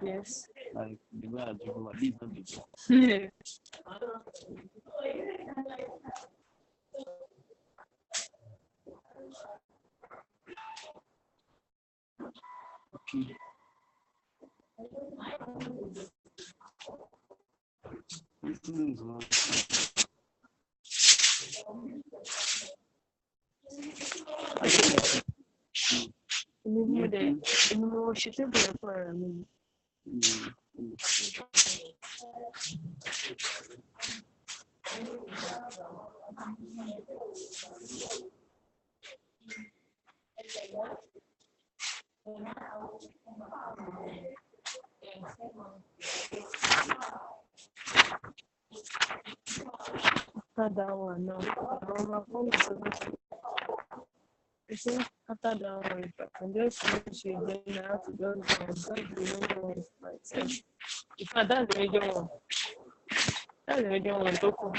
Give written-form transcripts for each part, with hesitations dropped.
Yes. Like the way I do these are big. Yeah. Okay. After that one, no. I think after that one, if I can just finish it, then I have to just do the major one myself. In fact, that's the major one. That's the major one, Toko.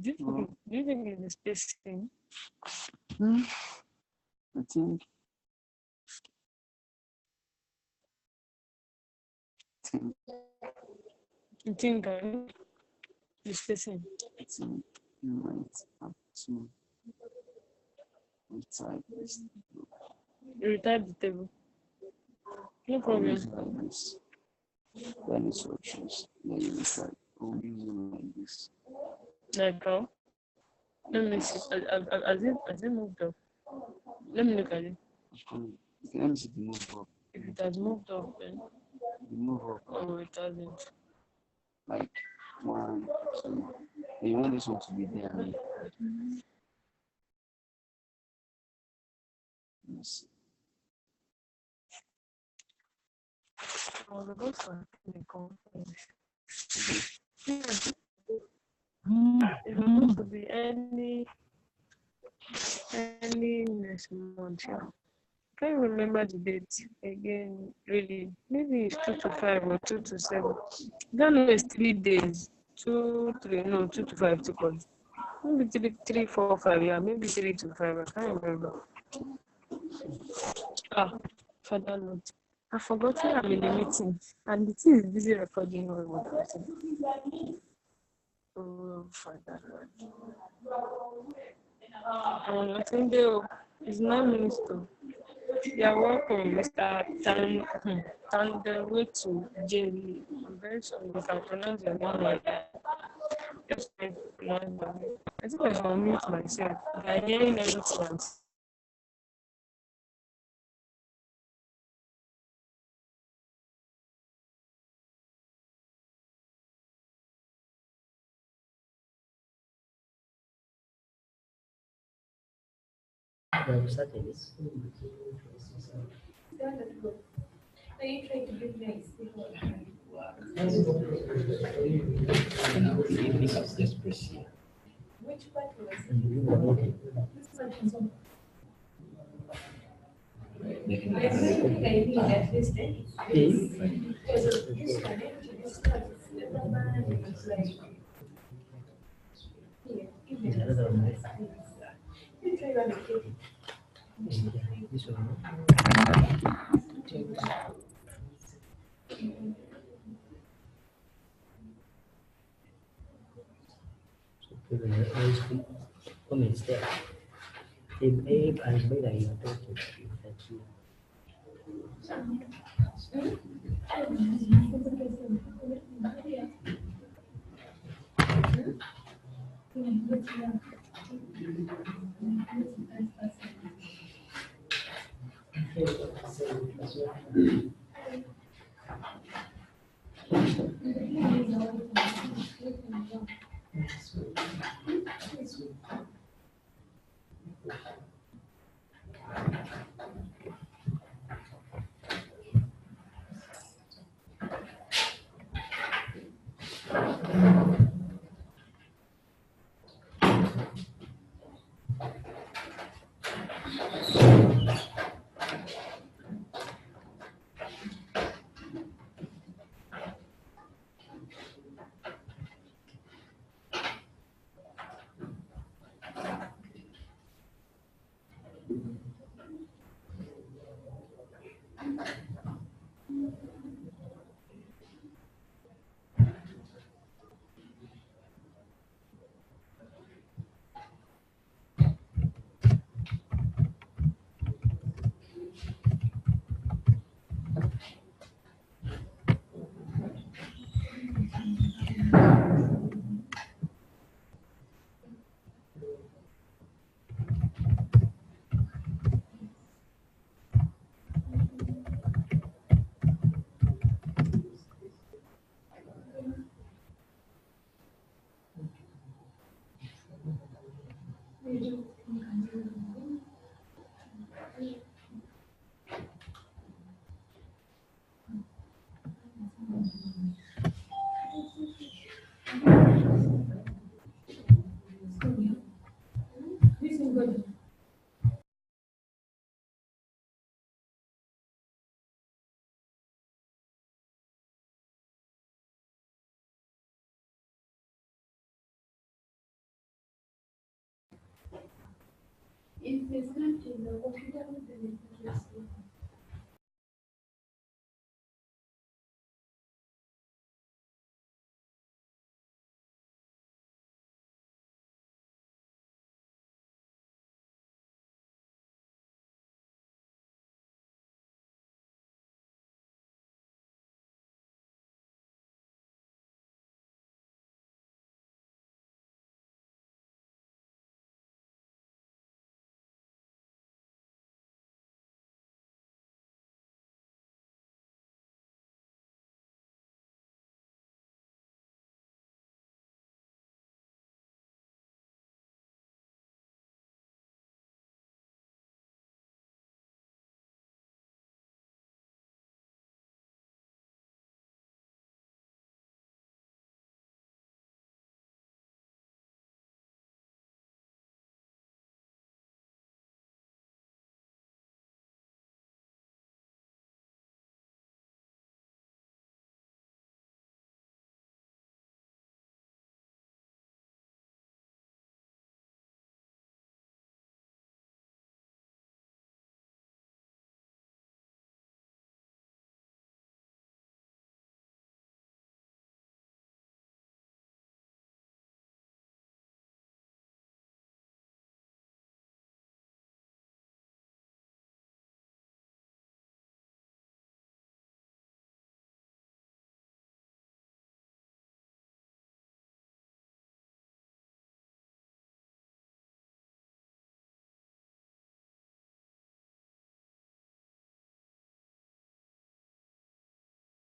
Do you think it's the spacing? I think You think the spacing? you might have to retype this. You retype the table. No problem. Like this. Then it's options. Then you retype. Or use it like this. Like how? Let me see. Has it moved up? Let me look at it. Let me see the move up. If it has moved up, then. The move up. Oh, it hasn't. Like 1, 2. And you want this one to be there. Right? Let's see. Oh, the boss are the conference. It's supposed to be any next month, yeah. Can't remember the date again, really. Maybe it's 2 to 5 or 2 to 7. I don't know, it's 3 days. 2, 3, no, 2 to 5 to call. Maybe 3, 4, 5, yeah, maybe 3 to 5, I can't remember. Father Lord. I've forgotten I'm in a meeting, and the thing is busy recording all what I'm saying. Oh, Father Lord. I think it's 9 minutes to. You're welcome, Mr. Tandeway to Jerry. I'm very sorry if I pronounce your name like that. Just try to pronounce my name. I think I should unmute myself by hearing everything I'm saying. Are you trying to give me which part was this one? At least because of this one, it's not like here, give me you try to get it. This one. Come instead. Team A and B là yếu tố chủ yếu.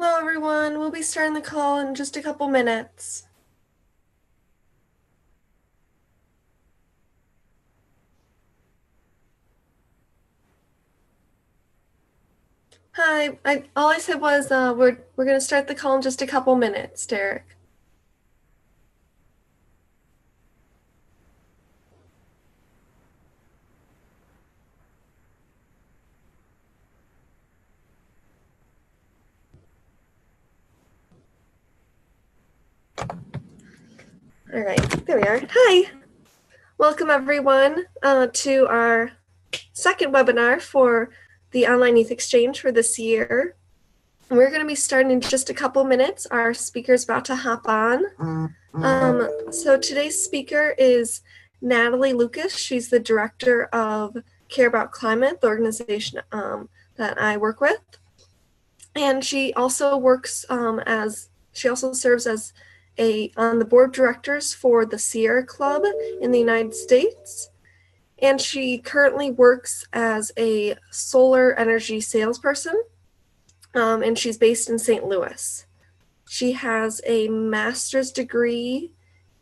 Hello, everyone. We'll be starting the call in just a couple minutes. Hi. All I said was we're going to start the call in just a couple minutes, Derek. All right, there we are. Hi. Welcome, everyone, to our second webinar for the Online Youth Exchange for this year. We're going to be starting in just a couple minutes. Our speaker's about to hop on. So today's speaker is Natalie Lucas. She's the director of Care About Climate, the organization that I work with. And she also works she also serves as on the board of directors for the Sierra Club in the United States. and she currently works as a solar energy salesperson, and she's based in St. Louis. She has a master's degree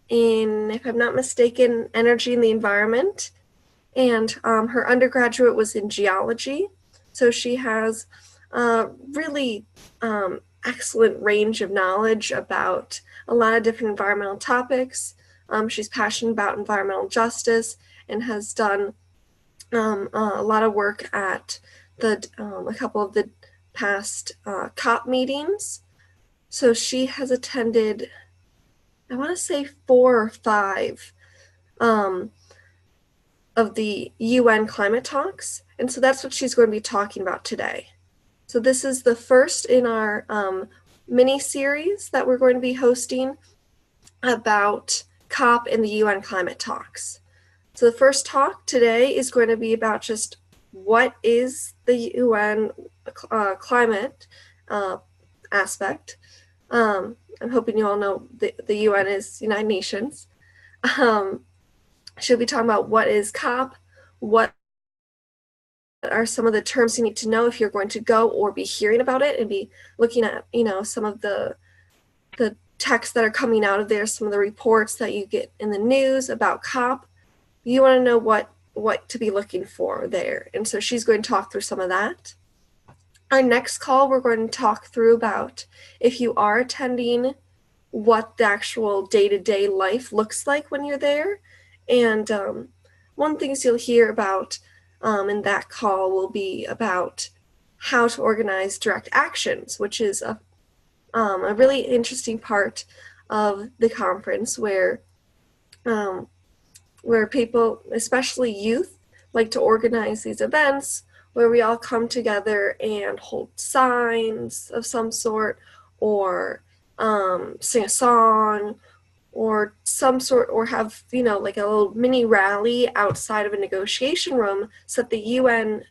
in, if I'm not mistaken, energy and the environment, and her undergraduate was in geology. So she has a really excellent range of knowledge about a lot of different environmental topics. She's passionate about environmental justice and has done a lot of work at a couple of the past COP meetings. So she has attended, I want to say 4 or 5 of the UN climate talks. And so that's what she's going to be talking about today. So this is the first in our mini series that we're going to be hosting about COP and the UN climate talks. So the first talk today is going to be about just what is the UN climate aspect. I'm hoping you all know the UN is United Nations. She'll be talking about what is COP, what are some of the terms you need to know if you're going to go or be hearing about it, and be looking at, some of the texts that are coming out of there, some of the reports that you get in the news about COP. You want to know what to be looking for there. And so she's going to talk through some of that. Our next call, we're going to talk through about, if you are attending, what the actual day-to-day life looks like when you're there. And one of the things you'll hear about in that call will be about how to organize direct actions, which is a really interesting part of the conference where people, especially youth, like to organize these events where we all come together and hold signs of some sort, or sing a song, or some sort, or have, like a little mini rally outside of a negotiation room so that the UN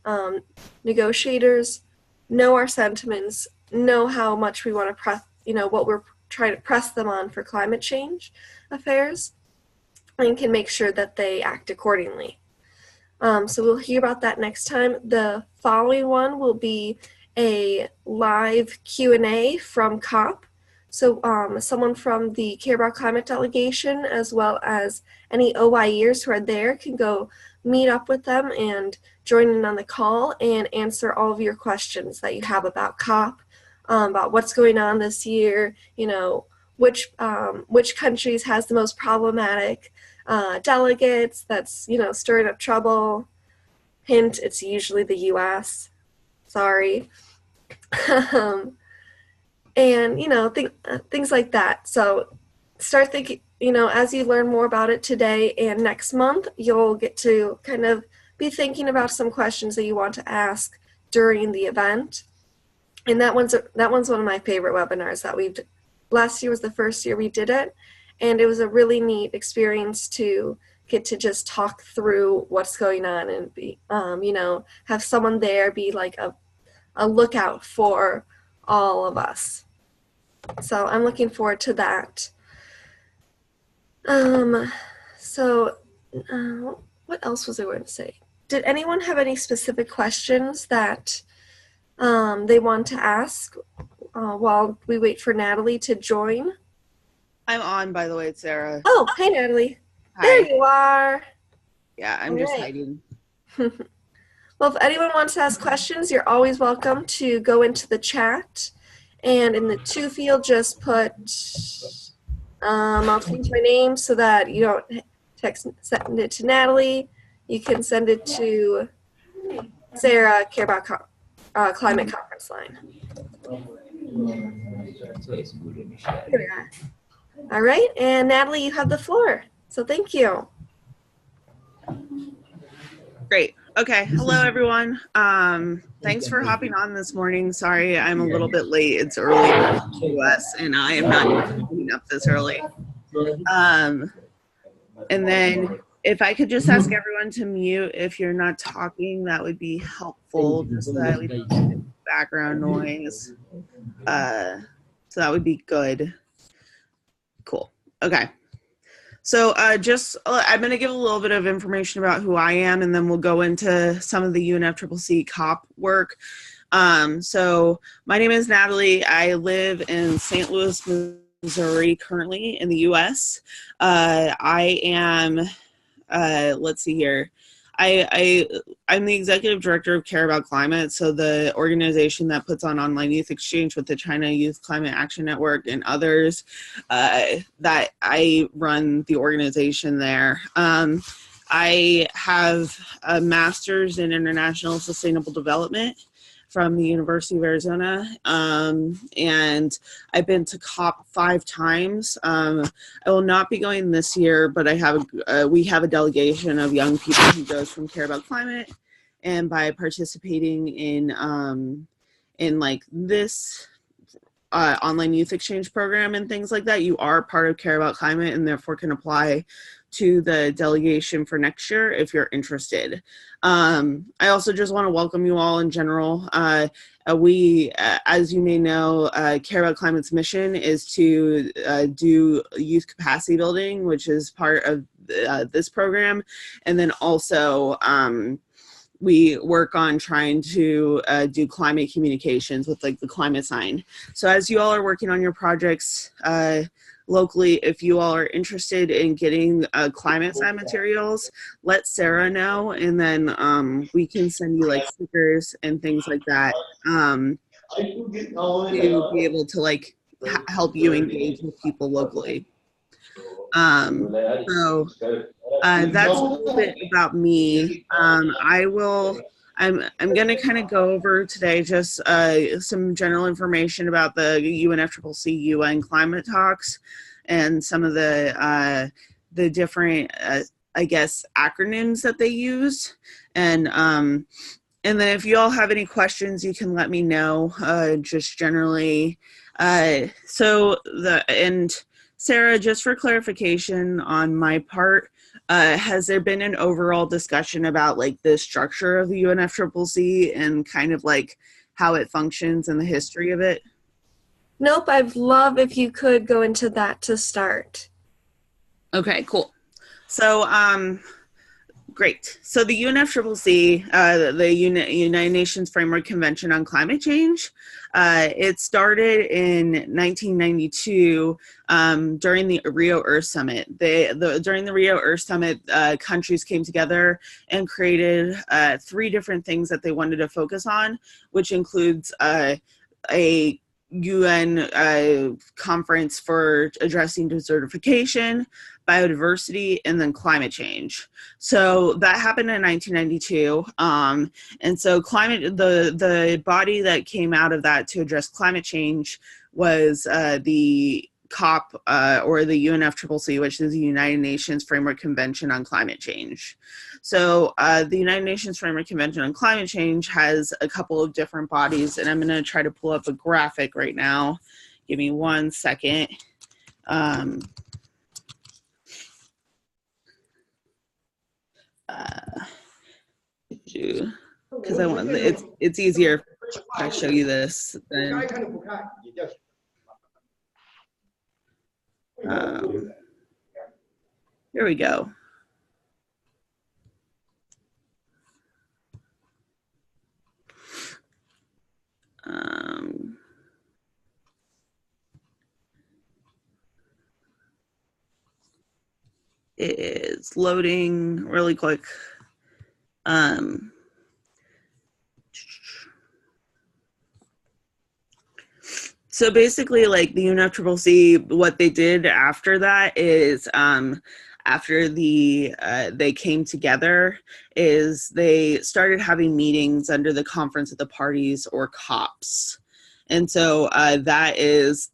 negotiators know our sentiments, know how much we want to press, what we're trying to press them on for climate change affairs, and can make sure that they act accordingly. So we'll hear about that next time. The following one will be a live Q&A from COP. So someone from the Care About Climate delegation, as well as any OYEers who are there, can go meet up with them and join in on the call and answer all of your questions that you have about COP, about what's going on this year, which countries has the most problematic delegates that's, stirring up trouble. Hint, it's usually the US. Sorry. And, things like that. So start thinking, as you learn more about it today and next month, you'll get to kind of be thinking about some questions that you want to ask during the event. And that one's one of my favorite webinars that last year was the first year we did it. And it was a really neat experience to get to just talk through what's going on and be, have someone there be like a lookout for all of us. So I'm looking forward to that. What else was I going to say? Did anyone have any specific questions that they want to ask while we wait for Natalie to join? I'm on, by the way, it's Sarah. Oh, hey, Natalie. Hi. There you are. Yeah, I'm just hiding. Well, if anyone wants to ask questions, you're always welcome to go into the chat. And in the to field, just put, I'll change my name so that you don't send it to Natalie. You can send it to Sarah, Care About Climate Conference Line. Here we are. All right, and Natalie, you have the floor. So thank you. Great. Okay. Hello, everyone. Thanks for hopping on this morning. Sorry, I'm a little bit late. It's early in the US, and I am not getting up this early. And then if I could just ask everyone to mute if you're not talking, that would be helpful, just so that we don't get background noise. So that would be good. Cool. Okay. So I'm going to give a little bit of information about who I am, and then we'll go into some of the UNFCCC COP work. So my name is Natalie. I live in St. Louis, Missouri, currently in the U.S. I am, let's see here. I'm the executive director of Care About Climate, so the organization that puts on online youth exchange with the China Youth Climate Action Network and others, that I run the organization there. I have a master's in international sustainable development from the University of Arizona, and I've been to COP 5 times. I will not be going this year, but we have a delegation of young people who goes from Care About Climate, and by participating in like this online youth exchange program and things like that, you are part of Care About Climate and therefore can apply to the delegation for next year if you're interested. I also just want to welcome you all in general. We, as you may know, Care About Climate's mission is to do youth capacity building, which is part of this program. And then also we work on trying to do climate communications with like the climate sign. So as you all are working on your projects, locally, if you all are interested in getting climate sign materials, let Sarah know, and then we can send you like stickers and things like that to be able to like help you engage with people locally. So that's a little bit about me. I'm going to kind of go over today just some general information about the UNFCCC UN climate talks and some of the different, I guess, acronyms that they use. And then if you all have any questions, you can let me know, just generally. And Sarah, just for clarification on my part, has there been an overall discussion about like the structure of the UNFCCC and kind of like how it functions and the history of it? Nope, I'd love if you could go into that to start. Okay, cool. So, great. So the UNFCCC, the United Nations Framework Convention on Climate Change, it started in 1992 during the Rio Earth Summit. During the Rio Earth Summit, countries came together and created 3 different things that they wanted to focus on, which includes a UN conference for addressing desertification, biodiversity, and then climate change. So that happened in 1992. And so the body that came out of that to address climate change was the COP, or the UNFCCC, which is the United Nations Framework Convention on Climate Change. So the United Nations Framework Convention on Climate Change has a couple of different bodies, and I'm going to try to pull up a graphic right now. Give me 1 second. Because I want it's easier if I show you this than here we go. It is loading really quick. So basically, like the UNFCCC, what they did after that is, after they came together, is they started having meetings under the Conference of the Parties, or COPs. And so that is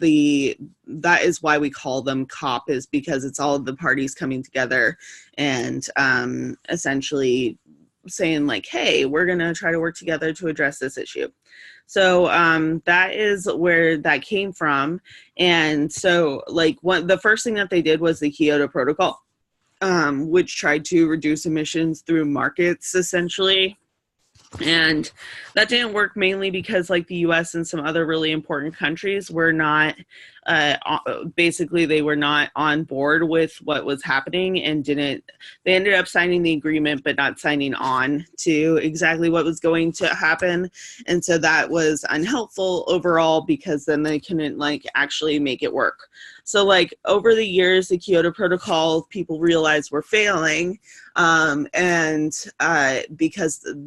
why we call them COP, is because it's all of the parties coming together and essentially saying like, hey, we're going to try to work together to address this issue. So that is where that came from. And so like the first thing that they did was the Kyoto Protocol, which tried to reduce emissions through markets essentially. And that didn't work mainly because like the US and some other really important countries were not, basically they were not on board with what was happening and they ended up signing the agreement but not signing on to exactly what was going to happen. And so that was unhelpful overall because then they couldn't like actually make it work. So like over the years, the Kyoto Protocol, people realized were failing, because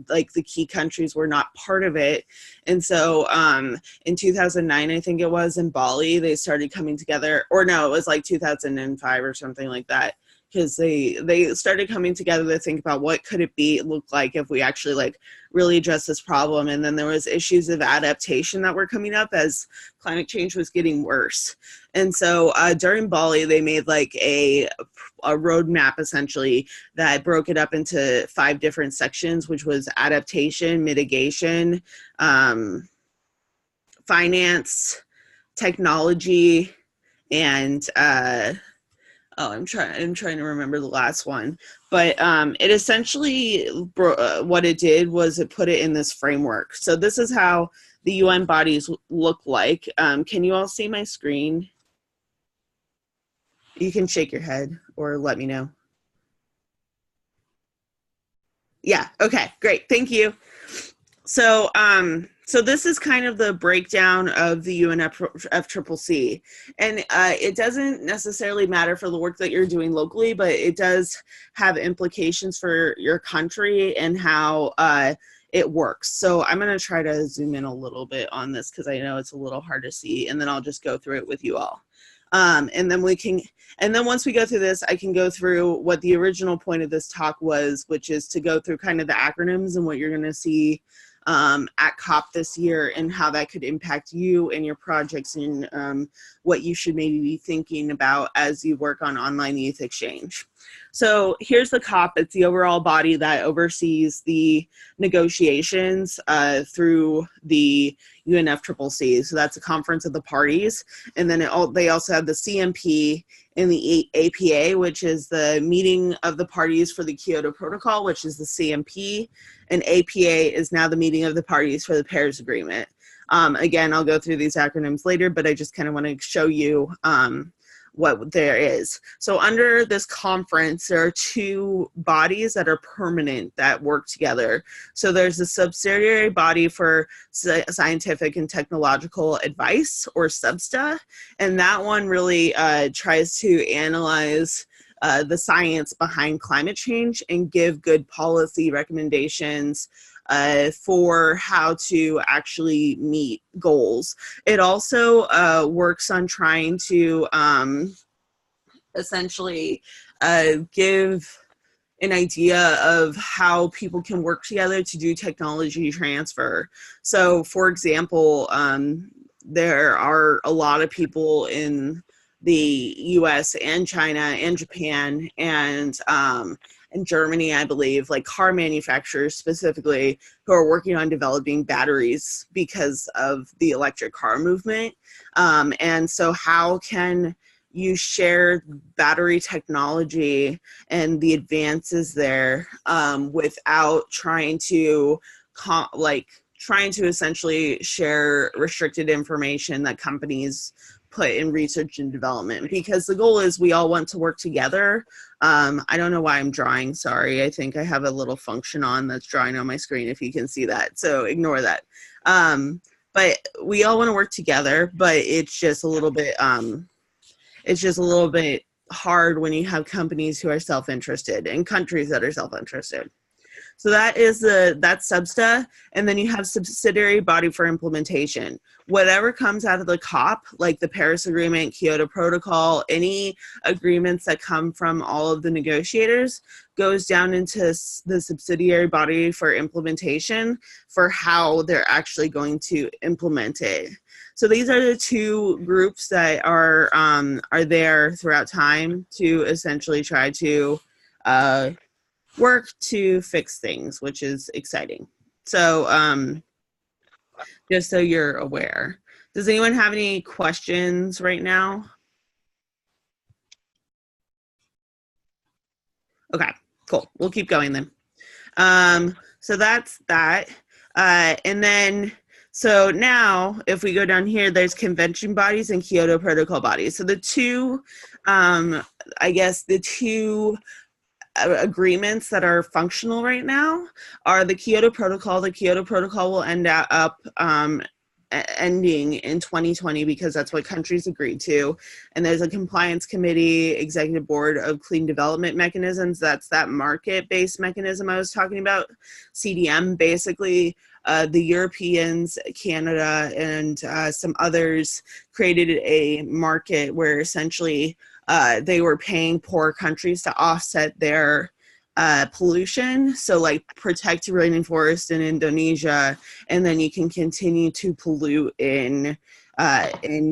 like the key countries were not part of it. And so in 2009, I think it was, in Bali, they started coming together, or no, it was like 2005 or something like that, because they started coming together to think about what could it look like if we actually like really address this problem. And then there was issues of adaptation that were coming up as climate change was getting worse. And so during Bali, they made like a roadmap essentially that broke it up into 5 different sections, which was adaptation, mitigation, finance, technology, and I'm trying to remember the last one, but it essentially what it did was it put it in this framework. So this is how the UN bodies look like. Can you all see my screen? You can shake your head or let me know. Yeah, okay, great, thank you. So so this is kind of the breakdown of the UNF Triple C. And it doesn't necessarily matter for the work that you're doing locally, but it does have implications for your country and how it works. So I'm gonna try to zoom in a little bit on this because I know it's a little hard to see, and then I'll just go through it with you all. And then once we go through this, I can go through what the original point of this talk was, which is to go through kind of the acronyms and what you're gonna see at COP this year and how that could impact you and your projects and what you should maybe be thinking about as you work on online youth exchange. So here's the COP. It's the overall body that oversees the negotiations through the UNF Triple C. So that's a conference of the parties. And then they also have the CMP and the APA, which is the meeting of the parties for the Kyoto Protocol, which is the CMP. And APA is now the meeting of the parties for the Paris Agreement. Again, I'll go through these acronyms later, but I just kind of want to show you what there is. So under this conference, there are 2 bodies that are permanent that work together. So there's a subsidiary body for scientific and technological advice, or SUBSTA, and that one really tries to analyze the science behind climate change and give good policy recommendations for how to actually meet goals. It also works on trying to essentially give an idea of how people can work together to do technology transfer. So for example, there are a lot of people in the US and China and Japan and Germany, I believe, like car manufacturers specifically, who are working on developing batteries because of the electric car movement. And so how can you share battery technology and the advances there without trying to essentially share restricted information that companies put in research and development? Because the goal is we all want to work together. I don't know why I'm drawing, sorry. I think I have a little function on that's drawing on my screen, if you can see that, so ignore that. But we all want to work together, but it's just a little bit hard when you have companies who are self-interested and countries that are self-interested. So that's SUBSTA, and then you have subsidiary body for implementation. Whatever comes out of the COP, like the Paris Agreement, Kyoto Protocol, any agreements that come from all of the negotiators goes down into the subsidiary body for implementation for how they're actually going to implement it. So these are the 2 groups that are there throughout time to essentially try to work to fix things, which is exciting. So just so you're aware. Does anyone have any questions right now? Okay, cool. We'll keep going then. So that's that. And then, so now if we go down here, there's convention bodies and Kyoto Protocol bodies. So the two, I guess the two agreements that are functional right now are the Kyoto Protocol. The Kyoto Protocol will end up ending in 2020 because that's what countries agreed to. And there's a compliance committee, executive board of clean development mechanisms. That's that market-based mechanism I was talking about, CDM. Basically, the Europeans, Canada, and some others created a market where essentially they were paying poor countries to offset their pollution. So like protect your rainforest in Indonesia, and then you can continue to pollute in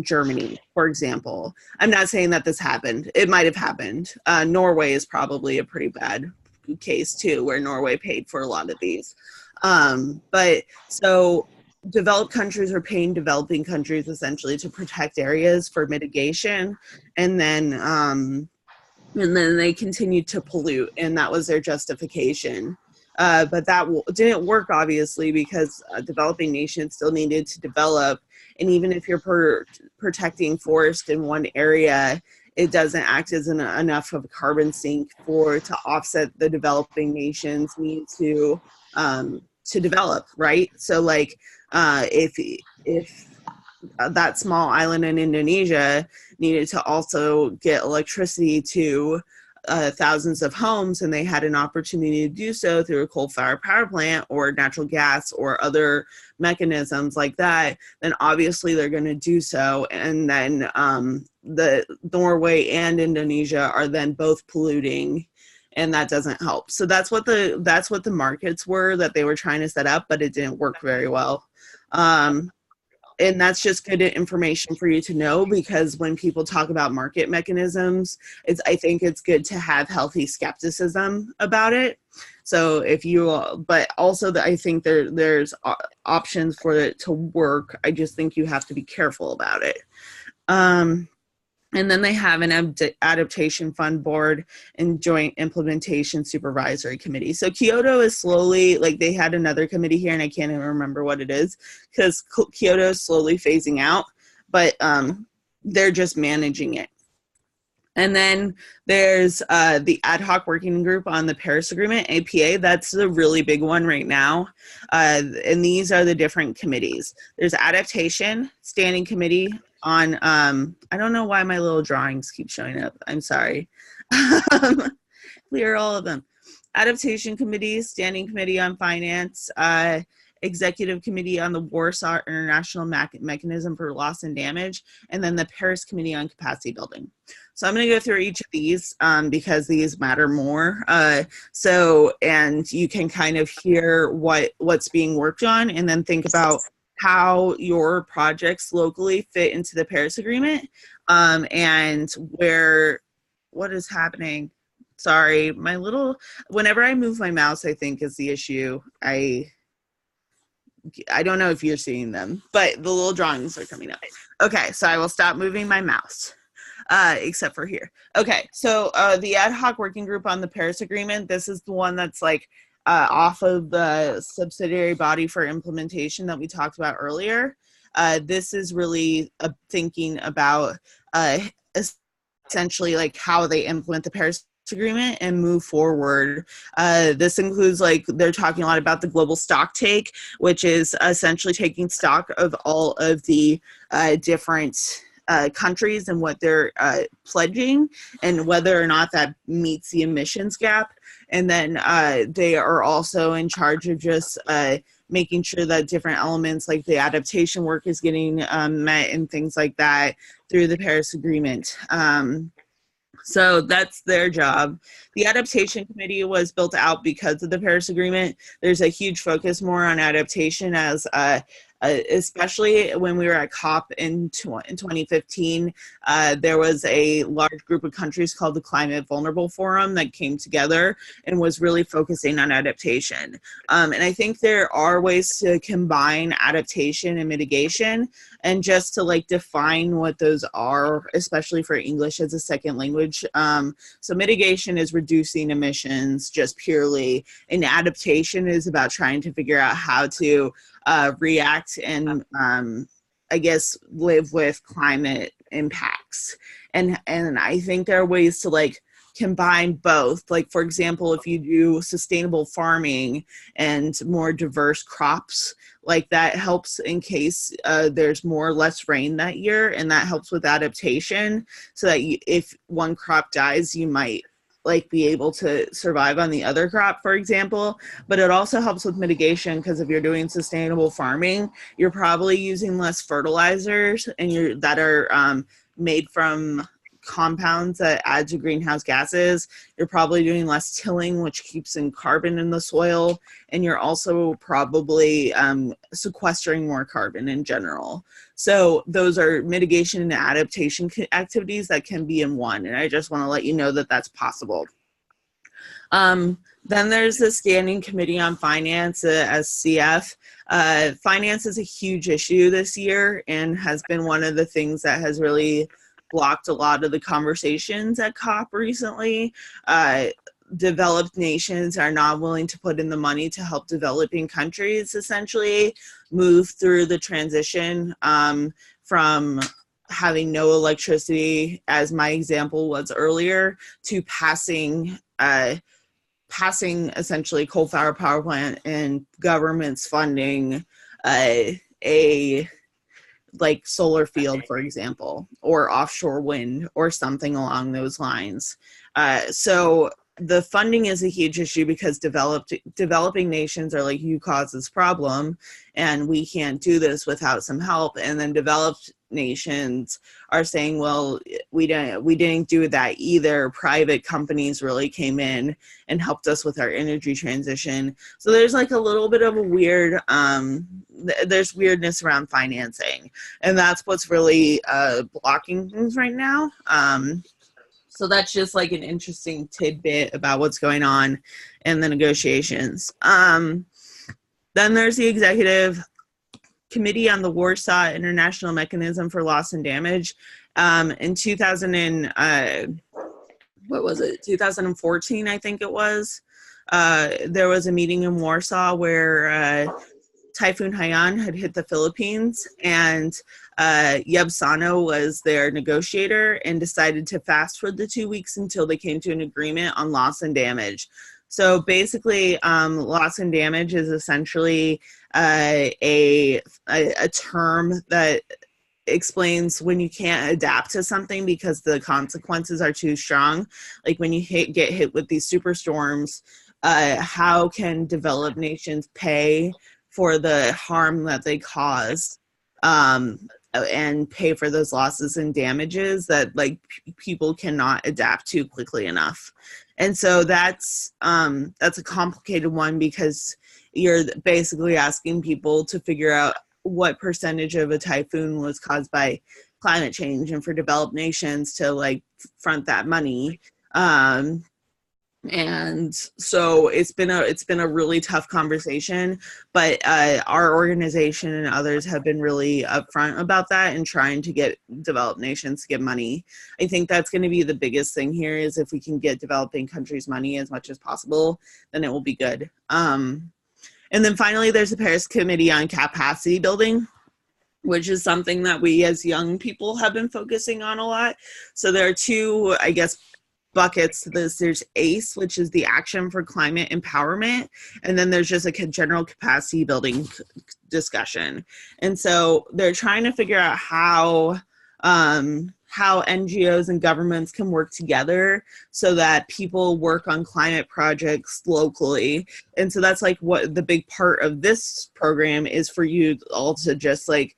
Germany, for example. I'm not saying that this happened. It might have happened. Norway is probably a pretty bad case too, where Norway paid for a lot of these. But so developed countries are paying developing countries essentially to protect areas for mitigation, and then they continued to pollute, and that was their justification. But that didn't work, obviously, because developing nations still needed to develop. And even if you're protecting forest in one area, it doesn't act as enough of a carbon sink to offset the developing nations' need to develop, right? So, like, if that small island in Indonesia needed to also get electricity to thousands of homes, and they had an opportunity to do so through a coal-fired power plant or natural gas or other mechanisms like that, then obviously they're going to do so. And then the Norway and Indonesia are then both polluting, and that doesn't help. So that's what the markets were that they were trying to set up, but it didn't work very well. And that's just good information for you to know, because when people talk about market mechanisms, I think it's good to have healthy skepticism about it. So but also I think there's options for it to work. I just think you have to be careful about it. And then they have an adaptation fund board and joint implementation supervisory committee. So Kyoto is slowly, like, they had another committee here, and I can't even remember what it is, because Kyoto is slowly phasing out, but they're just managing it. And then there's the ad hoc working group on the Paris Agreement, APA. That's the really big one right now. And these are the different committees. There's adaptation, standing committee on, I don't know why my little drawings keep showing up. I'm sorry. Clear all of them. Adaptation committee, standing committee on finance, executive committee on the Warsaw International Mechanism for Loss and Damage, and then the Paris Committee on Capacity Building. So I'm going to go through each of these because these matter more. And you can kind of hear what's being worked on, and then think about how your projects locally fit into the Paris Agreement, and what is happening. Sorry, whenever I move my mouse, I think is the issue. I don't know if you're seeing them, but the little drawings are coming up. Okay, so I will stop moving my mouse, except for here. Okay, so the ad hoc working group on the Paris Agreement, this is the one that's like off of the subsidiary body for implementation that we talked about earlier. This is really thinking about essentially like how they implement the Paris Agreement and move forward. This includes, like, they're talking a lot about the global stock take, which is essentially taking stock of all of the different countries and what they're pledging and whether or not that meets the emissions gap. And then they are also in charge of just making sure that different elements like the adaptation work is getting met and things like that through the Paris Agreement. So that's their job. The Adaptation Committee was built out because of the Paris Agreement. There's a huge focus more on adaptation as especially when we were at COP in 2015. There was a large group of countries called the Climate Vulnerable Forum that came together and was really focusing on adaptation. And I think there are ways to combine adaptation and mitigation, and just to like define what those are, especially for English as a second language. So mitigation is reducing emissions just purely, and adaptation is about trying to figure out how to react and I guess live with climate impacts. And I think there are ways to like combine both. Like, for example, if you do sustainable farming and more diverse crops, like that helps in case there's more or less rain that year, and that helps with adaptation, so that if one crop dies, you might like be able to survive on the other crop, for example. But it also helps with mitigation, because if you're doing sustainable farming, you're probably using less fertilizers and that are made from compounds that add to greenhouse gases. You're probably doing less tilling, which keeps in carbon in the soil, and you're also probably sequestering more carbon in general. So those are mitigation and adaptation activities that can be in one, and I just want to let you know that that's possible. Then there's the Standing Committee on Finance, SCF. Finance is a huge issue this year and has been one of the things that has really blocked a lot of the conversations at COP recently. Developed nations are not willing to put in the money to help developing countries essentially move through the transition from having no electricity, as my example was earlier, to passing essentially coal-fired power plant and governments funding a like solar field, for example, or offshore wind or something along those lines. So the funding is a huge issue, because developing nations are like, you caused this problem and we can't do this without some help. And then developed nations are saying, well, we didn't do that either. Private companies really came in and helped us with our energy transition. So there's like a little bit of a weird, there's weirdness around financing, and that's what's really blocking things right now. So that's just like an interesting tidbit about what's going on in the negotiations. Then there's the Executive Committee on the Warsaw International Mechanism for Loss and Damage. In 2014, I think it was, there was a meeting in Warsaw where Typhoon Haiyan had hit the Philippines, and Yeb Sano was their negotiator and decided to fast for the 2 weeks until they came to an agreement on loss and damage. So basically, loss and damage is essentially a term that explains when you can't adapt to something because the consequences are too strong. Like when you get hit with these superstorms, how can developed nations pay for the harm that they caused, and pay for those losses and damages that like people cannot adapt to quickly enough. And so that's a complicated one, because you're basically asking people to figure out what percentage of a typhoon was caused by climate change, and for developed nations to like front that money. And so it's been a really tough conversation, but our organization and others have been really upfront about that and trying to get developed nations to get money. I think that's going to be the biggest thing here, is if we can get developing countries money as much as possible, then it will be good. And then finally, there's the Paris Committee on Capacity Building, which is something that we as young people have been focusing on a lot. So there are two, I guess, buckets to this. There's ACE, which is the Action for Climate Empowerment, and then there's just a general capacity building discussion. And so they're trying to figure out how NGOs and governments can work together so that people work on climate projects locally. And so that's like what the big part of this program is, for you all to just like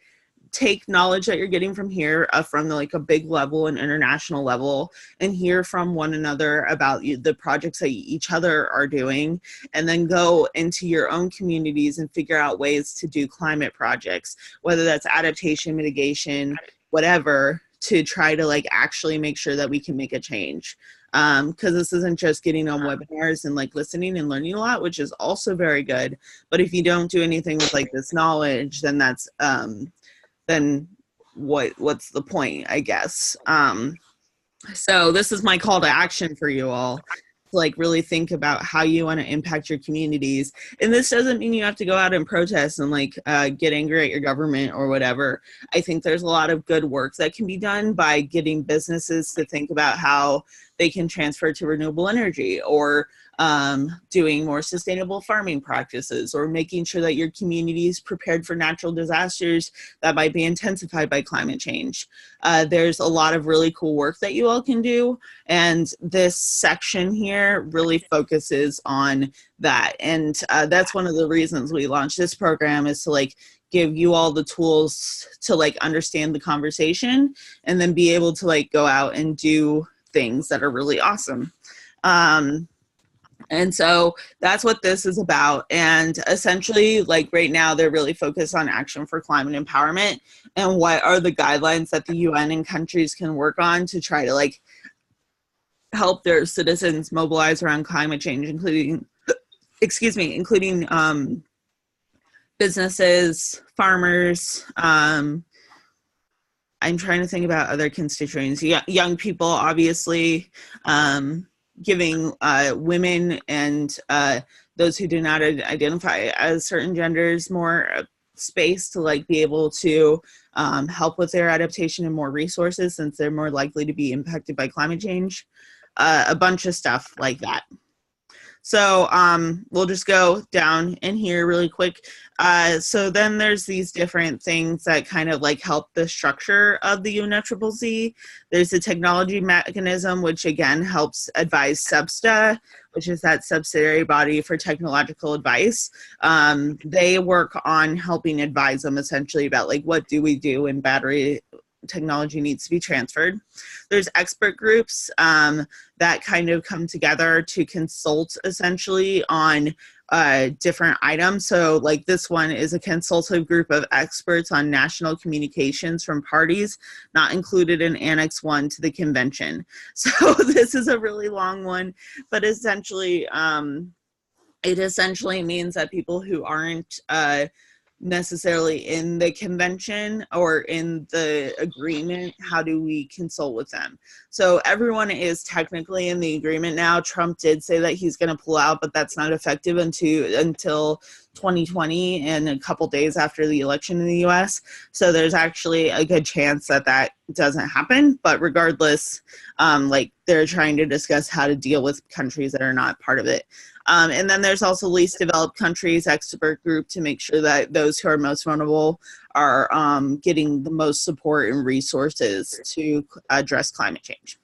take knowledge that you're getting from here, from like a big level and international level, and hear from one another about the projects that each other are doing, and then go into your own communities and figure out ways to do climate projects, whether that's adaptation, mitigation, whatever, to try to like actually make sure that we can make a change. Because this isn't just getting on webinars and like listening and learning a lot, which is also very good. But if you don't do anything with like this knowledge, then that's then what's the point, I guess. So this is my call to action for you all. Like really think about how you want to impact your communities. And this doesn't mean you have to go out and protest and like get angry at your government or whatever. I think there's a lot of good work that can be done by getting businesses to think about how they can transfer to renewable energy, or doing more sustainable farming practices, or making sure that your community is prepared for natural disasters that might be intensified by climate change. There's a lot of really cool work that you all can do, and this section here really focuses on that. And that's one of the reasons we launched this program, is to like give you all the tools to like understand the conversation, and then be able to like go out and do things that are really awesome. And so that's what this is about. And essentially, like right now, they're really focused on action for climate empowerment, and what are the guidelines that the UN and countries can work on to try to like help their citizens mobilize around climate change, including, including businesses, farmers, I'm trying to think about other constituents, young people, obviously, giving women and those who do not identify as certain genders more space to like be able to help with their adaptation and more resources, since they're more likely to be impacted by climate change, a bunch of stuff like that. So we'll just go down in here really quick. So then there's these different things that kind of like help the structure of the UNFCCC. There's the technology mechanism, which again helps advise SUBSTA, which is that subsidiary body for technological advice. They work on helping advise them essentially about like, what do we do when battery technology needs to be transferred. There's expert groups that kind of come together to consult essentially on different items. So like this one is a consultative group of experts on national communications from parties not included in Annex 1 to the convention. So this is a really long one, but essentially it essentially means that people who aren't necessarily in the convention or in the agreement, how do we consult with them? So everyone is technically in the agreement now. Trump did say that he's going to pull out, but that's not effective until 2020 and a couple days after the election in the US. So there's actually a good chance that that doesn't happen. But regardless, like they're trying to discuss how to deal with countries that are not part of it. And then there's also least developed countries expert group to make sure that those who are most vulnerable are getting the most support and resources to address climate change.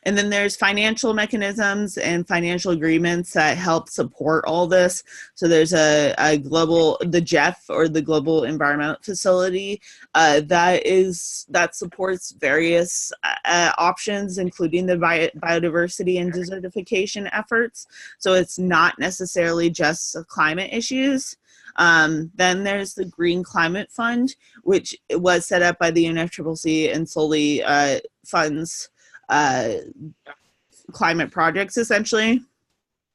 And then there's financial mechanisms and financial agreements that help support all this. So there's a global, the GEF, or the Global Environment Facility, that supports various options, including the biodiversity and desertification efforts. So it's not necessarily just climate issues. Then there's the Green Climate Fund, which was set up by the UNFCCC and solely funds climate projects essentially.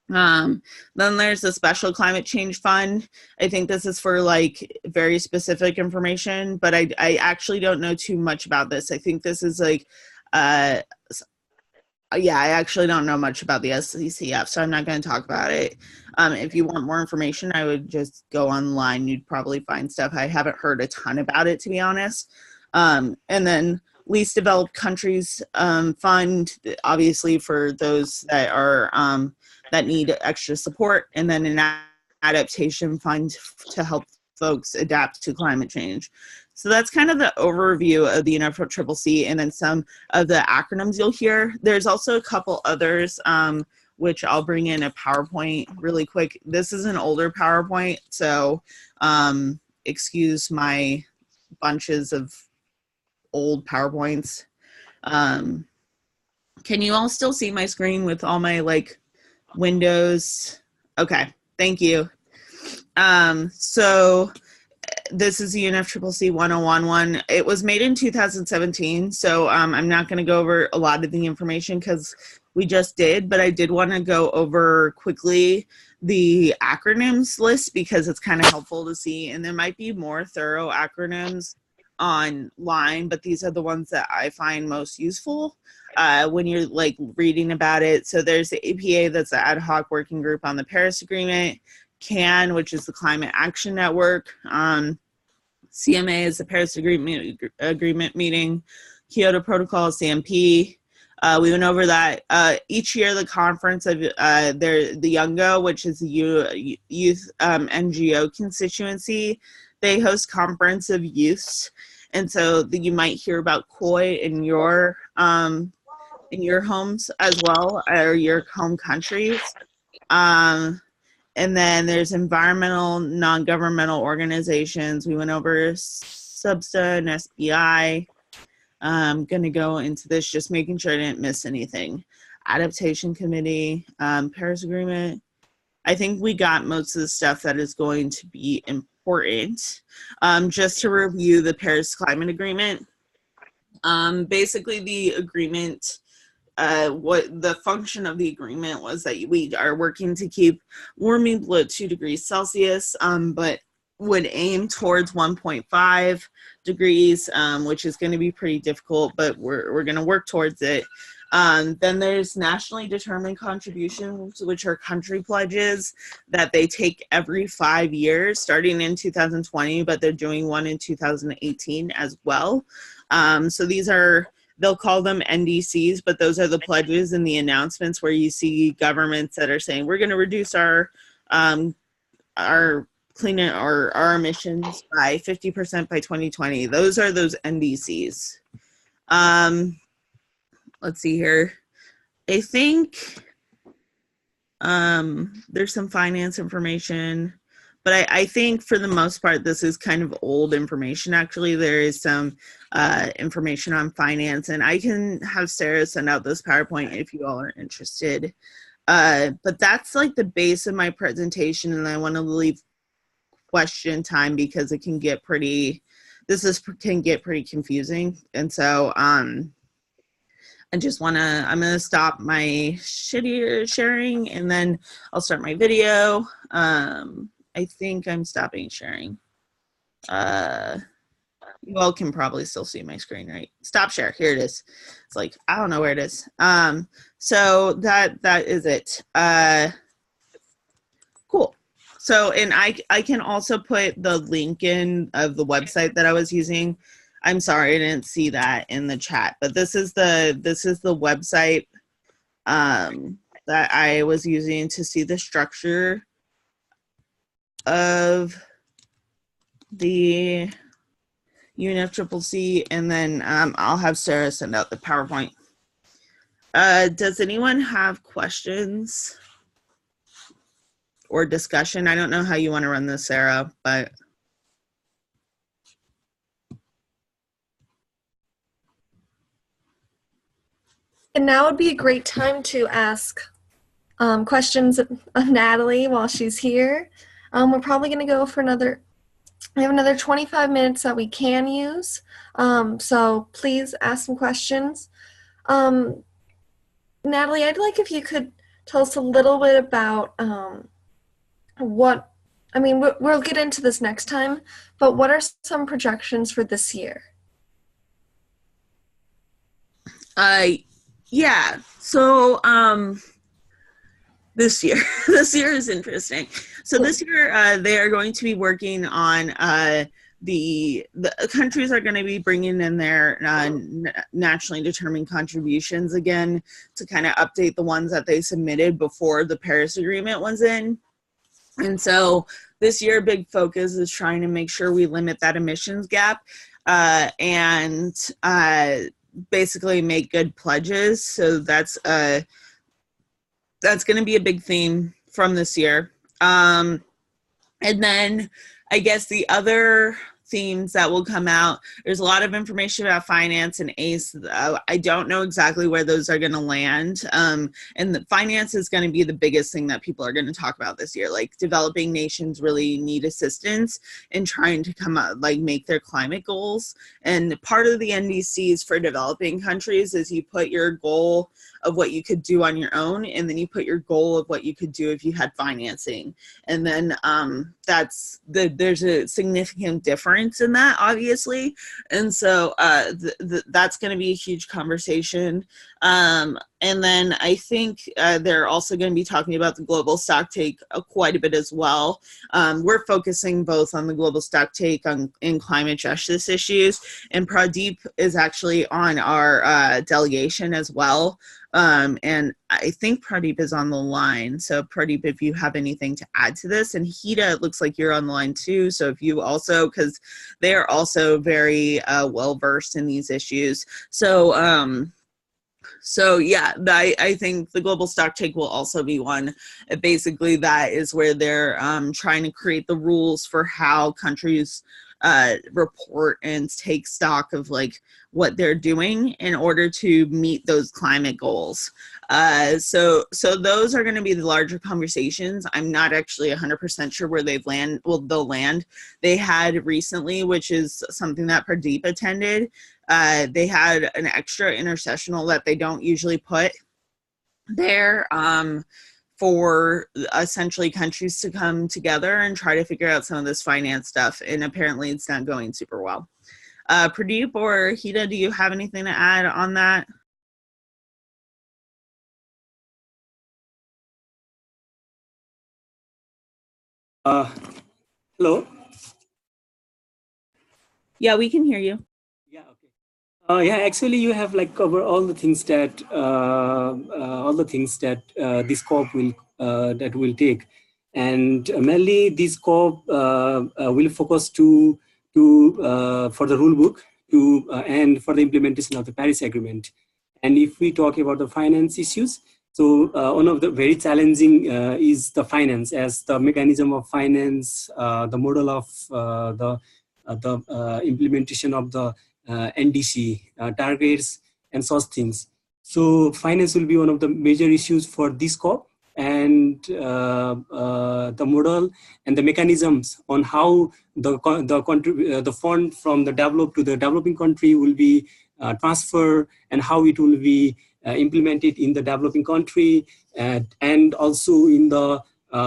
Then there's the Special Climate Change Fund. I think this is for like very specific information, but I actually don't know too much about this. I think this is like, yeah, I actually don't know much about the SCCF, so I'm not going to talk about it. If you want more information, I would just go online. You'd probably find stuff. I haven't heard a ton about it, to be honest. And then Least Developed Countries Fund, obviously for those that are that need extra support, and then an adaptation fund to help folks adapt to climate change. So that's kind of the overview of the UNFCCC, and then some of the acronyms you'll hear. There's also a couple others, which I'll bring in a PowerPoint really quick. This is an older PowerPoint, so excuse my bunches of old PowerPoints. Can you all still see my screen with all my like windows? Okay, thank you. So this is the Unf Triple C 1011. It was made in 2017, so I'm not going to go over a lot of the information because we just did, but I did want to go over quickly the acronyms list because it's kind of helpful to see, and there might be more thorough acronyms online, but these are the ones that I find most useful when you're like reading about it. So there's the APA, that's the Ad Hoc Working Group on the Paris Agreement. CAN, which is the Climate Action Network. CMA is the Paris Agreement Meeting. Kyoto Protocol, CMP. We went over that. Each year, the conference of the YOUNGO, which is the Youth NGO constituency, they host conference of youths, and so you might hear about KOI in your homes as well, or your home countries. And then there's environmental, non-governmental organizations. We went over SBSTA and SBI. I'm going to go into this, just making sure I didn't miss anything. Adaptation Committee, Paris Agreement. I think we got most of the stuff that is going to be important. Just to review the Paris Climate Agreement. Basically, the agreement, what the function of the agreement was that we are working to keep warming below 2 degrees Celsius, but would aim towards 1.5 degrees, which is going to be pretty difficult, but we're going to work towards it. Then there's nationally determined contributions, which are country pledges that they take every 5 years, starting in 2020, but they're doing one in 2018 as well. So these are, they'll call them NDCs, but those are the pledges and the announcements where you see governments that are saying, we're going to reduce our clean or our emissions by 50% by 2020. Those are those NDCs. Let's see here. I think there's some finance information, but I think for the most part, this is kind of old information. Actually, there is some information on finance, and I can have Sarah send out this PowerPoint if you all are interested. But that's like the base of my presentation, and I want to leave question time because it can get pretty, can get pretty confusing. And so I just want to, I'm going to stop my shitty sharing and then I'll start my video. I think I'm stopping sharing. You all can probably still see my screen, right? Stop share. Here it is. It's like, I don't know where it is. So that is it. Cool. So, and I can also put the link in of the website that I was using. I'm sorry, I didn't see that in the chat, but this is the website that I was using to see the structure of the Unf Triple C, and then I'll have Sarah send out the PowerPoint. Does anyone have questions or discussion? I don't know how you want to run this, Sarah, but. And now would be a great time to ask questions of Natalie while she's here. We're probably going to go for we have another 25 minutes that we can use. So please ask some questions. Natalie, I'd like if you could tell us a little bit about we'll get into this next time, but what are some projections for this year? Yeah, so this year is interesting. So this year they are going to be working on the countries are going to be bringing in their nationally determined contributions again to kind of update the ones that they submitted before the Paris Agreement was in. And so this year, big focus is trying to make sure we limit that emissions gap and basically make good pledges. So that's going to be a big theme from this year. And then I guess the other themes that will come out. There's a lot of information about finance and ACE. I don't know exactly where those are going to land. And the finance is going to be the biggest thing that people are going to talk about this year. Like, developing nations really need assistance in trying to come up, like, make their climate goals. And part of the NDCs for developing countries is you put your goal of what you could do on your own, and then you put your goal of what you could do if you had financing. And then there's a significant difference in that, obviously. And so that's going to be a huge conversation. And then I think they're also going to be talking about the global stocktake quite a bit as well. We're focusing both on the global stocktake in climate justice issues, and Pradeep is actually on our delegation as well. And I think Pradeep is on the line. So Pradeep, if you have anything to add to this, and Hita, it looks like you're on the line too. So if you also, because they are also very well-versed in these issues. So yeah, I think the global stocktake will also be one. Basically, that is where they're trying to create the rules for how countries report and take stock of like what they're doing in order to meet those climate goals. So those are going to be the larger conversations. I'm not actually 100% sure where they'll land. They had recently, which is something that Pradeep attended, they had an extra intersessional that they don't usually put there for essentially countries to come together and try to figure out some of this finance stuff. And apparently it's not going super well. Pradeep or Hita, do you have anything to add on that? Hello. Yeah, we can hear you. Yeah. Okay. Yeah. Actually, you have like covered all the things that this COP will take, and mainly this COP will focus for the rule book and for the implementation of the Paris Agreement. And if we talk about the finance issues, so one of the very challenging is the finance, as the mechanism of finance, the model of the implementation of the NDC targets and such things. So finance will be one of the major issues for this COP, and the model and the mechanisms on how the fund from the developed to the developing country will be transferred, and how it will be implemented in the developing country, and also in the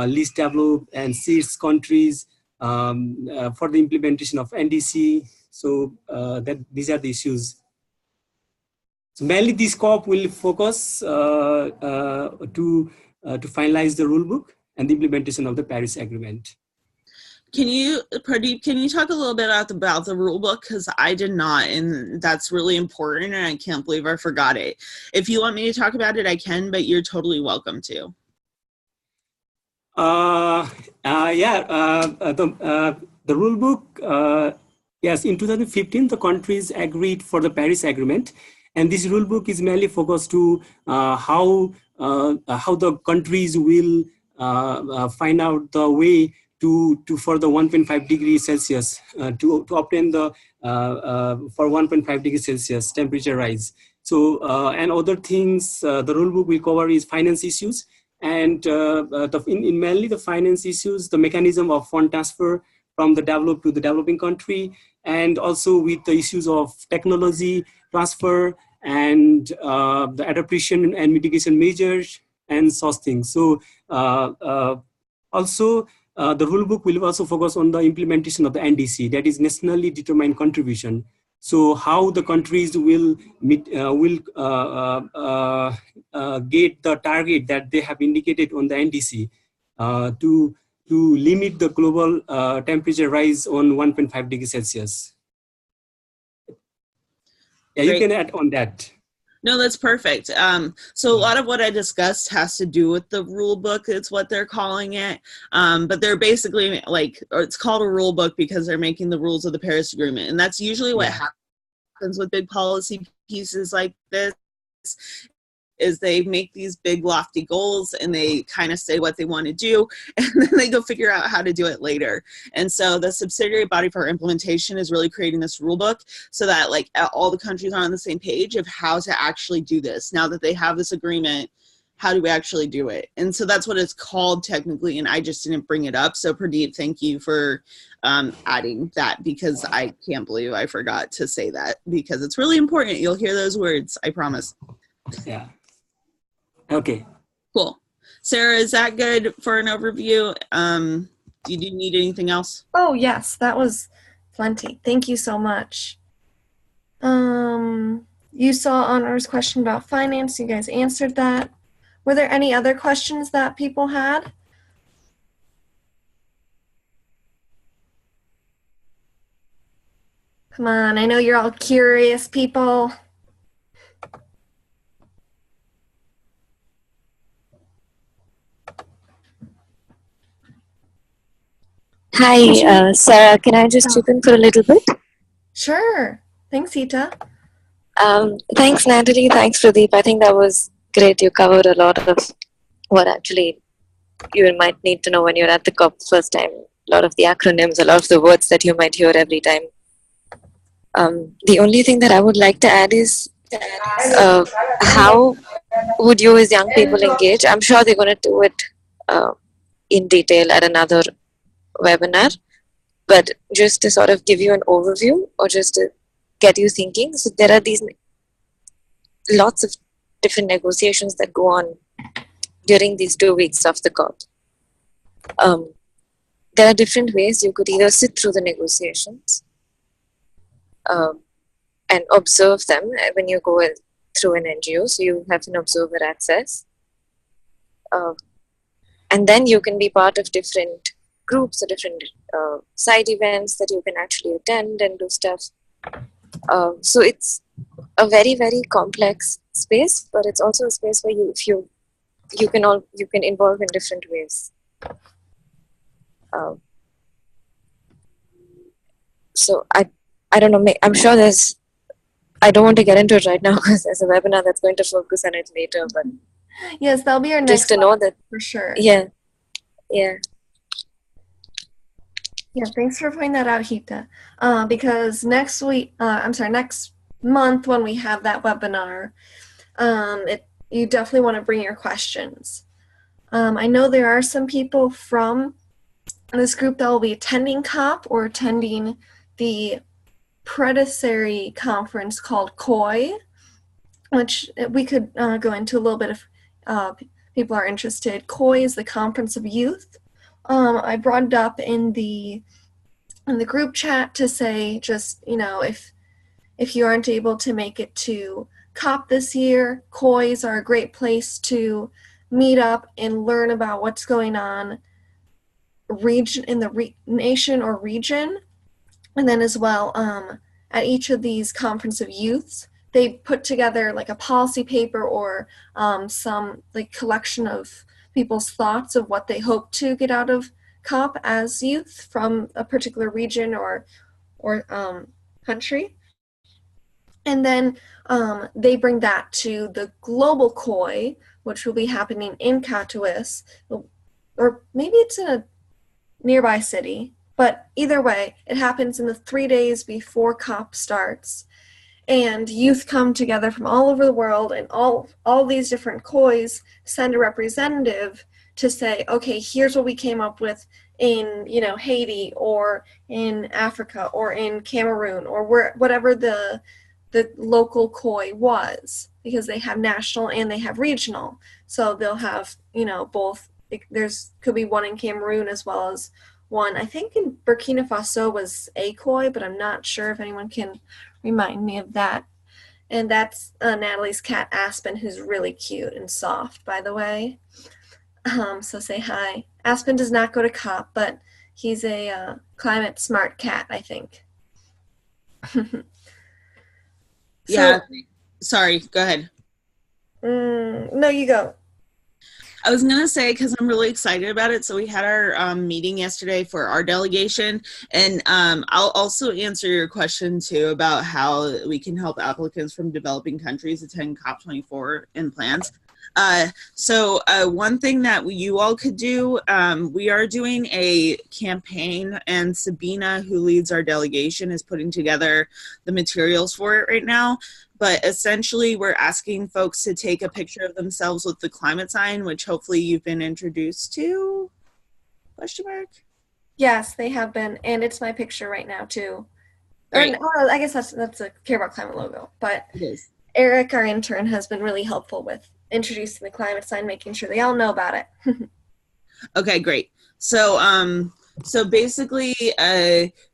least developed and CIS countries for the implementation of NDC. So these are the issues. So mainly this COP will focus to finalize the rule book and the implementation of the Paris Agreement. Pradeep, can you talk a little bit about the rule book? Because I did not, and that's really important, and I can't believe I forgot it. If you want me to talk about it, I can, but you're totally welcome to. The rule book, yes, in 2015, the countries agreed for the Paris Agreement, and this rule book is mainly focused to how the countries will find out the way for the 1.5 degrees Celsius to obtain the for 1.5 degrees Celsius temperature rise. So and other things the rule book will cover is finance issues, and in mainly the finance issues, the mechanism of fund transfer from the developed to the developing country, and also with the issues of technology transfer and the adaptation and mitigation measures and such things. So also the rule book will also focus on the implementation of the NDC, that is nationally determined contribution. So how the countries will get the target that they have indicated on the NDC to limit the global temperature rise on 1.5 degrees Celsius. Yeah, you can add on that. No, that's perfect. So a lot of what I discussed has to do with the rule book. It's what they're calling it. But they're basically or it's called a rule book because they're making the rules of the Paris Agreement. And that's usually what happens with big policy pieces like this, is they make these big lofty goals and they kind of say what they want to do, and then they go figure out how to do it later. And so the subsidiary body for implementation is really creating this rule book so that like all the countries are on the same page of how to actually do this. Now that they have this agreement, how do we actually do it? And so that's what it's called technically, and I just didn't bring it up. So Pradeep, thank you for adding that, because I can't believe I forgot to say that, because it's really important. You'll hear those words, I promise. Yeah. Okay. Cool. Sarah, is that good for an overview? Do you need anything else? Oh, yes, that was plenty. Thank you so much. You saw Honor's question about finance. You guys answered that. Were there any other questions that people had? Come on, I know you're all curious people. Hi, Sarah, can I just chip in for a little bit? Sure. Thanks, Ita. Thanks, Natalie. Thanks, Pradeep. I think that was great. You covered a lot of what actually you might need to know when you're at the COP first time. A lot of the acronyms, a lot of the words that you might hear every time. The only thing that I would like to add is how would you as young people engage? I'm sure they're going to do it in detail at another webinar, but just to sort of give you an overview or just to get you thinking. So there are these lots of different negotiations that go on during these 2 weeks of the COP. There are different ways you could either sit through the negotiations and observe them when you go through an NGO, so you have an observer access. And then you can be part of different groups or different side events that you can actually attend and do stuff. So it's a very, very complex space, but it's also a space where you can involve in different ways. So I don't know, I'm sure I don't want to get into it right now because there's a webinar that's going to focus on it later, but yes, that'll be our next just to know that, for sure. Yeah. Yeah, thanks for pointing that out, Hita. Because next month when we have that webinar, you definitely want to bring your questions. I know there are some people from this group that will be attending COP or attending the predecessor conference called COI, which we could go into a little bit if people are interested. COI is the Conference of Youth. I brought it up in the group chat to say, just, if you aren't able to make it to COP this year, COIs are a great place to meet up and learn about what's going on in the nation or region. And then as well, at each of these Conference of Youths, they put together like a policy paper or some like collection of people's thoughts of what they hope to get out of COP as youth from a particular region or country. And then they bring that to the global COI, which will be happening in Katowice, or maybe it's in a nearby city. But either way, it happens in the 3 days before COP starts. And youth come together from all over the world, and all these different COIs send a representative to say, okay, here's what we came up with in Haiti or in Africa or in Cameroon or whatever the local COI was, because they have national and they have regional. So they'll have both. Could be one in Cameroon as well as one, I think in Burkina Faso was a COI, but I'm not sure if anyone can remind me of that. And that's Natalie's cat Aspen, who's really cute and soft, by the way. So say hi. Aspen does not go to COP, but he's a climate smart cat, I think. Yeah. Sorry, go ahead. No, you go. I was going to say, because I'm really excited about it. So we had our meeting yesterday for our delegation, and I'll also answer your question too about how we can help applicants from developing countries attend COP24 and plans. So one thing that you all could do, we are doing a campaign, and Sabina, who leads our delegation, is putting together the materials for it right now. But essentially, we're asking folks to take a picture of themselves with the climate sign, which hopefully you've been introduced to, question mark? Yes, they have been, and it's my picture right now too. Great. Or, I guess that's a Care About Climate logo, but It is. Eric, our intern, has been really helpful with introducing the climate sign, making sure they all know about it. Okay, great. So, so basically,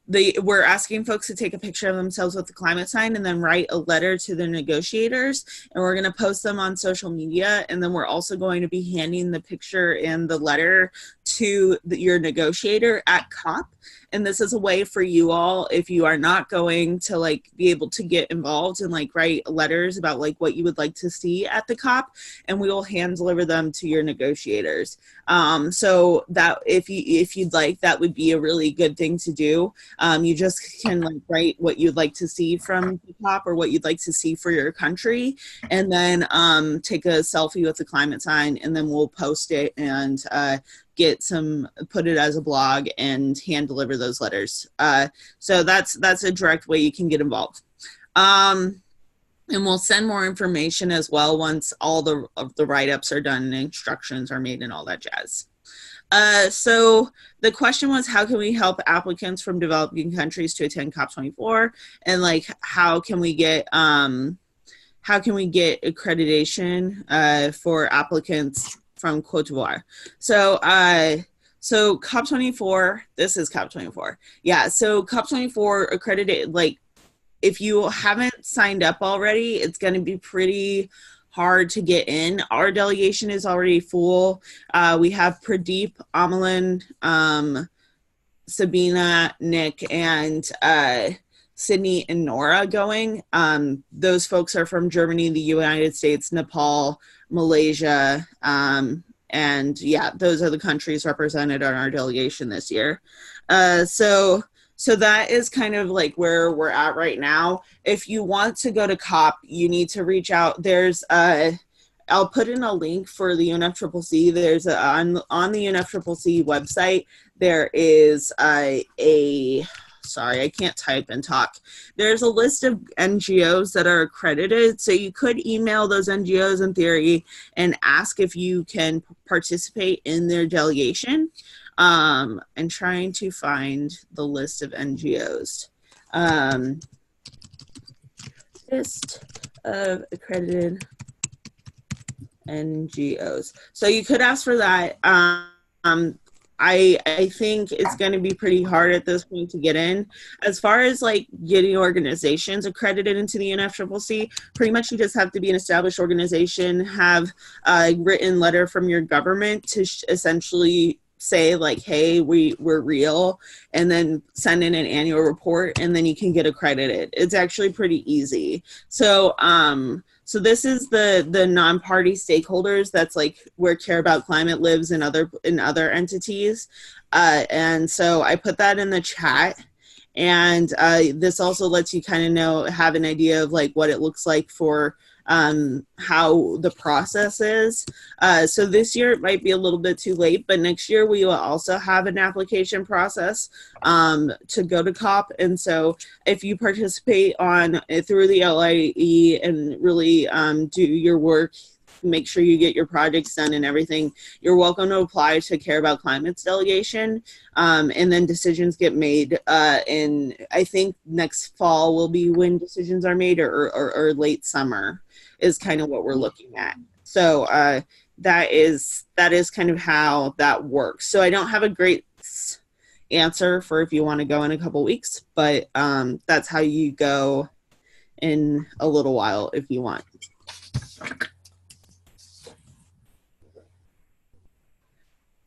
we're asking folks to take a picture of themselves with the climate sign and then write a letter to the negotiators, and we're going to post them on social media. And then we're also going to be handing the picture and the letter to your negotiator at COP. And this is a way for you all, if you are not going to like be able to get involved and like write letters about like what you would like to see at the COP, and we will hand deliver them to your negotiators. So that if you'd like, that would be a really good thing to do. You just can like write what you'd like to see from the COP or what you'd like to see for your country, and then take a selfie with the climate sign, and then we'll post it and put it as a blog and hand deliver those letters. So that's a direct way you can get involved. And we'll send more information as well once all the write-ups are done and instructions are made and all that jazz. So the question was, how can we help applicants from developing countries to attend COP24, and like how can we get accreditation for applicants from Cote d'Ivoire? So so COP24, this is COP24. Yeah, so COP24 accredited, like if you haven't signed up already, it's going to be pretty hard to get in. Our delegation is already full. We have Pradeep, Amalin, Sabina, Nick, and Sydney and Nora going. Those folks are from Germany, the United States, Nepal, Malaysia, and yeah, those are the countries represented on our delegation this year. So that is kind of like where we're at right now. If you want to go to COP, you need to reach out. There's I'll put in a link for the Unf Triple C. There's on the Unf Triple C website, there is sorry, I can't type and talk. There's a list of NGOs that are accredited. So you could email those NGOs in theory and ask if you can participate in their delegation. And trying to find the list of NGOs. List of accredited NGOs. So you could ask for that. I think it's going to be pretty hard at this point to get in. As far as like getting organizations accredited into the UNFCCC, pretty much you just have to be an established organization, have a written letter from your government to essentially say like, hey, we're real, and then send in an annual report, and then you can get accredited. It's actually pretty easy. So so this is the non-party stakeholders. That's like where Care About Climate lives in other entities. And so I put that in the chat. And this also lets you kind of have an idea of like what it looks like for how the process is. So this year it might be a little bit too late, but next year we will also have an application process to go to COP. And so if you participate through the LIE and really do your work, make sure you get your projects done and everything, you're welcome to apply to Care About Climate's delegation. And then decisions get made in, I think next fall will be when decisions are made, or late summer is kind of what we're looking at. So that is kind of how that works. So I don't have a great answer for if you want to go in a couple weeks, but that's how you go in a little while if you want.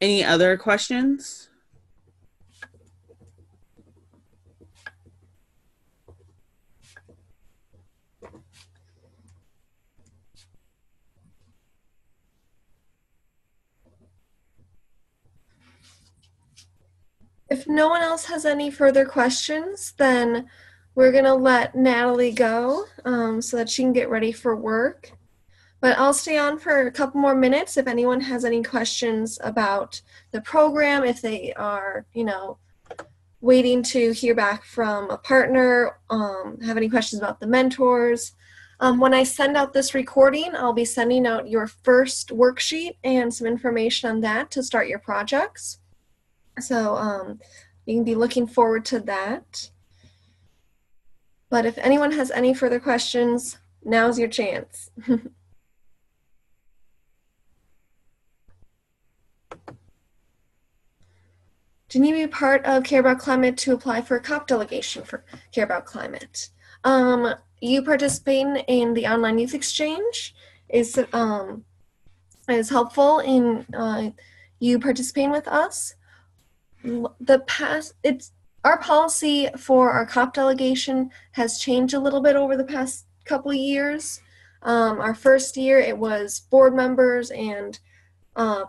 Any other questions? if no one else has any further questions, then we're going to let Natalie go so that she can get ready for work. But I'll stay on for a couple more minutes if anyone has any questions about the program, if they are, waiting to hear back from a partner, have any questions about the mentors. When I send out this recording, I'll be sending out your first worksheet and some information on that to start your projects. So you can be looking forward to that. But if anyone has any further questions, now's your chance. Do you need to be a part of Care About Climate to apply for a COP delegation for Care About Climate? You participating in the online youth exchange is helpful in you participating with us. Our policy for our COP delegation has changed a little bit over the past couple of years. Our first year it was board members and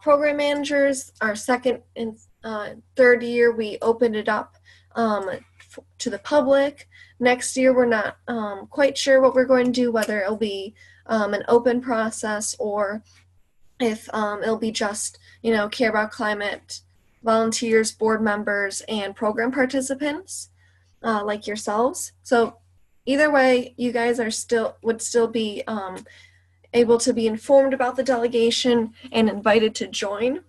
program managers. Our second and third year we opened it up to the public. Next year we're not quite sure what we're going to do, whether it'll be an open process or if it'll be just Care About Climate volunteers, board members, and program participants like yourselves. So either way, you guys would still be able to be informed about the delegation and invited to join.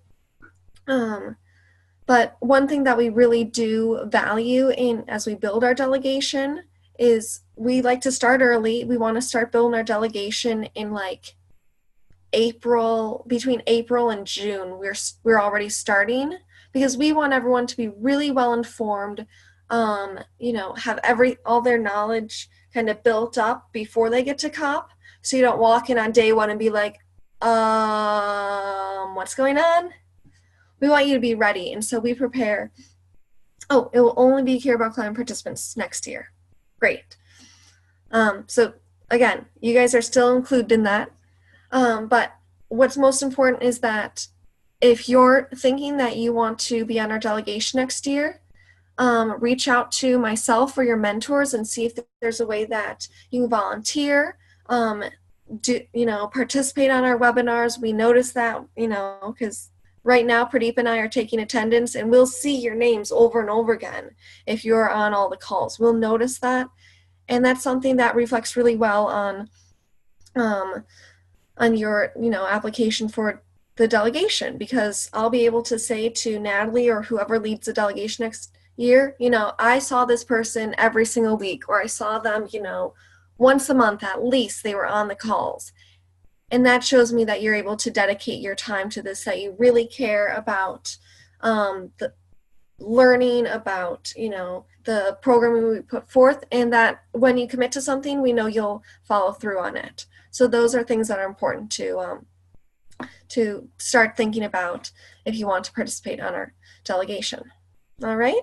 But one thing that we really do value as we build our delegation is we like to start early. We want to start building our delegation in like between April and June. We're already starting because we want everyone to be really well informed, have all their knowledge kind of built up before they get to COP. So you don't walk in on day one and be like, what's going on? We want you to be ready. And so we prepare. Oh, it will only be Care About Climate participants next year. Great. So again, you guys are still included in that. But what's most important is that if you're thinking that you want to be on our delegation next year, reach out to myself or your mentors and see if there's a way that you can volunteer, participate on our webinars. We notice that, because right now Pradeep and I are taking attendance and we'll see your names over and over again if you're on all the calls. We'll notice that. And that's something that reflects really well on your, application for the delegation, because I'll be able to say to Natalie or whoever leads the delegation next year, I saw this person every single week, or I saw them, once a month at least they were on the calls. And that shows me that you're able to dedicate your time to this, that you really care about the learning about, the programming we put forth, and that when you commit to something, we know you'll follow through on it. So those are things that are important to start thinking about if you want to participate on our delegation. All right?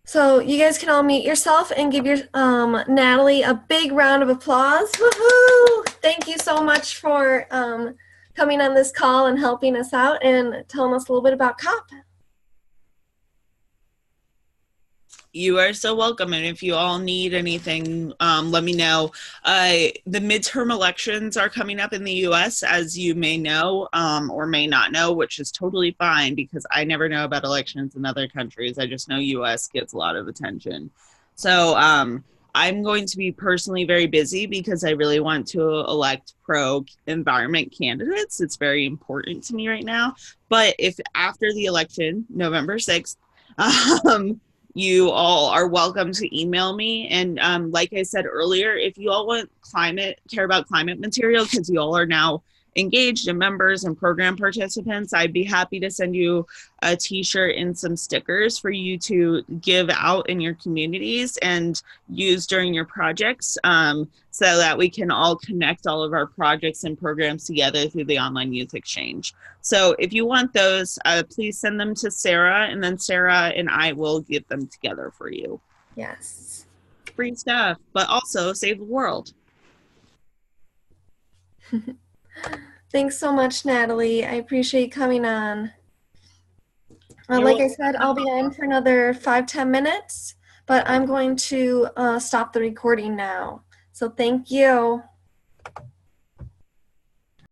So you guys can all mute yourself and give your Natalie a big round of applause. Woohoo! Thank you so much for coming on this call and helping us out and telling us a little bit about COP. You are so welcome, and if you all need anything, let me know. The midterm elections are coming up in the U.S., as you may know or may not know, which is totally fine because I never know about elections in other countries. I just know U.S. gets a lot of attention. So I'm going to be personally very busy because I really want to elect pro-environment candidates. It's very important to me right now. But if after the election, November 6th, you all are welcome to email me. And like I said earlier, if you all want Care About Climate material, because you all are now engaged and members and program participants, I'd be happy to send you a t-shirt and some stickers for you to give out in your communities and use during your projects, so that we can all connect all of our projects and programs together through the online youth exchange. So if you want those, please send them to Sarah, and then Sarah and I will get them together for you. Yes. Free stuff, but also save the world. Thanks so much, Natalie. I appreciate you coming on. Like I said, I'll be on for another 5-10 minutes, but I'm going to stop the recording now. So thank you.